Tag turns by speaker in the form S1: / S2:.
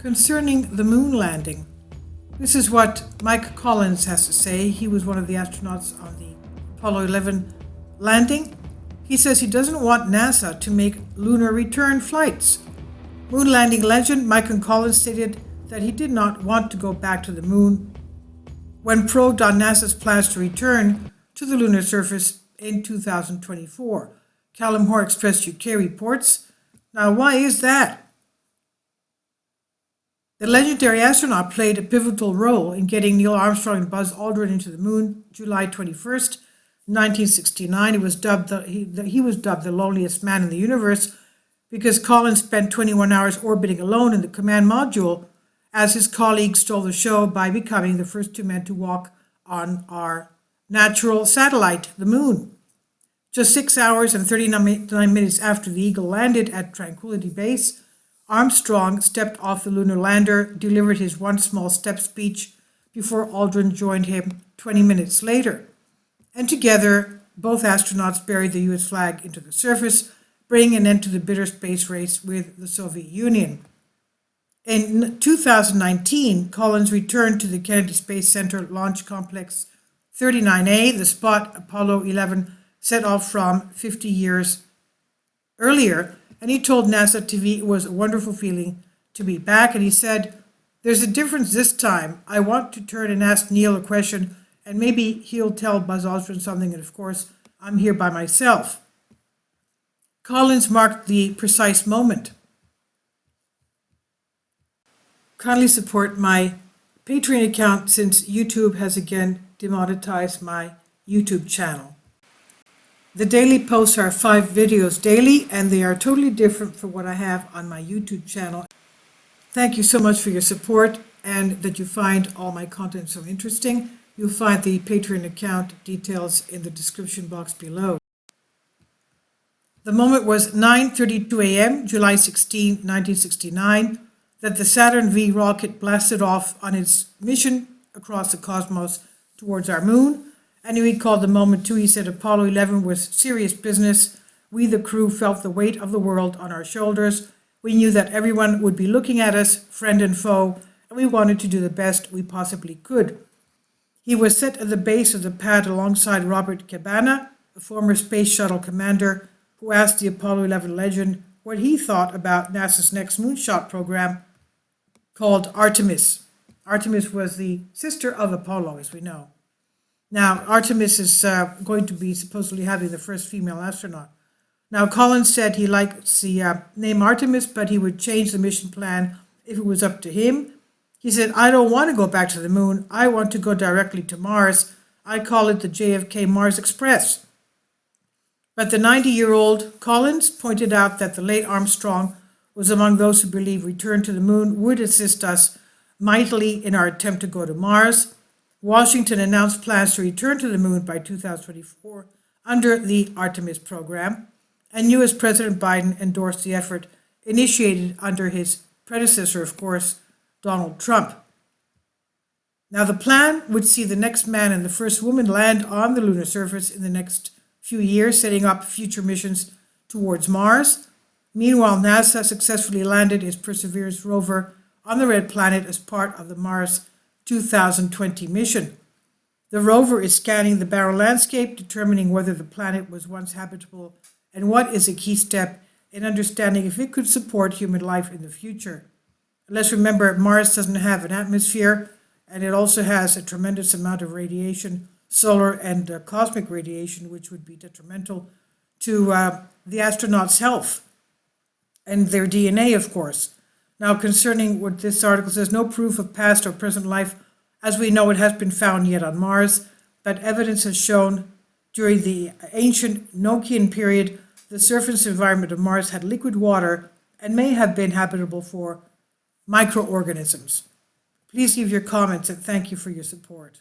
S1: concerning the moon landing. This is what Mike Collins has to say. He was one of the astronauts on the Apollo 11 landing. He says he doesn't want NASA to make lunar return flights. Moon landing legend Mike Collins stated that he did not want to go back to the moon when probed on NASA's plans to return to the lunar surface in 2024. Callum Hoare Express UK reports. Now, why is that? The legendary astronaut played a pivotal role in getting Neil Armstrong and Buzz Aldrin into the moon July 21st, 1969. He was dubbed the loneliest man in the universe because Collins spent 21 hours orbiting alone in the command module as his colleagues stole the show by becoming the first two men to walk on our natural satellite, the moon. Just 6 hours and 39 minutes after the Eagle landed at Tranquility Base, Armstrong stepped off the lunar lander, delivered his one small step speech before Aldrin joined him 20 minutes later. And together, both astronauts buried the US flag into the surface, bringing an end to the bitter space race with the Soviet Union. In 2019, Collins returned to the Kennedy Space Center Launch Complex 39A, the spot Apollo 11 set off from 50 years earlier, and he told NASA TV it was a wonderful feeling to be back. And he said, "There's a difference this time. I want to turn and ask Neil a question, and maybe he'll tell Buzz Aldrin something, and of course, I'm here by myself." Collins marked the precise moment. Kindly support my Patreon account since YouTube has again demonetized my YouTube channel. The daily posts are 5 videos daily, and they are totally different from what I have on my YouTube channel. Thank you so much for your support and that you find all my content so interesting. You'll find the Patreon account details in the description box below. The moment was 9:32 a.m., July 16, 1969, that the Saturn V rocket blasted off on its mission across the cosmos towards our moon. And he recalled the moment too. He said, "Apollo 11 was serious business. We, the crew, felt the weight of the world on our shoulders. We knew that everyone would be looking at us, friend and foe, and we wanted to do the best we possibly could." He was set at the base of the pad alongside Robert Cabana, a former space shuttle commander, who asked the Apollo 11 legend what he thought about NASA's next moonshot program called Artemis. Artemis was the sister of Apollo, as we know. Now, Artemis is going to be supposedly having the first female astronaut. Now, Collins said he likes the name Artemis, but he would change the mission plan if it was up to him. He said, "I don't want to go back to the moon. I want to go directly to Mars. I call it the JFK Mars Express." But the 90-year-old Collins pointed out that the late Armstrong was among those who believe return to the moon would assist us mightily in our attempt to go to Mars. Washington announced plans to return to the moon by 2024 under the Artemis program, and U.S. President Biden endorsed the effort initiated under his predecessor, of course, Donald Trump. Now, the plan would see the next man and the first woman land on the lunar surface in the next few years, setting up future missions towards Mars. Meanwhile, NASA successfully landed its Perseverance rover on the Red Planet as part of the Mars 2020 mission. The rover is scanning the barren landscape, determining whether the planet was once habitable and what is a key step in understanding if it could support human life in the future. Let's remember, Mars doesn't have an atmosphere, and it also has a tremendous amount of radiation, solar and cosmic radiation, which would be detrimental to the astronauts' health and their DNA, of course. Now, concerning what this article says, no proof of past or present life, as we know it, has been found yet on Mars, but evidence has shown during the ancient Noachian period, the surface environment of Mars had liquid water and may have been habitable for microorganisms. Please leave your comments and thank you for your support.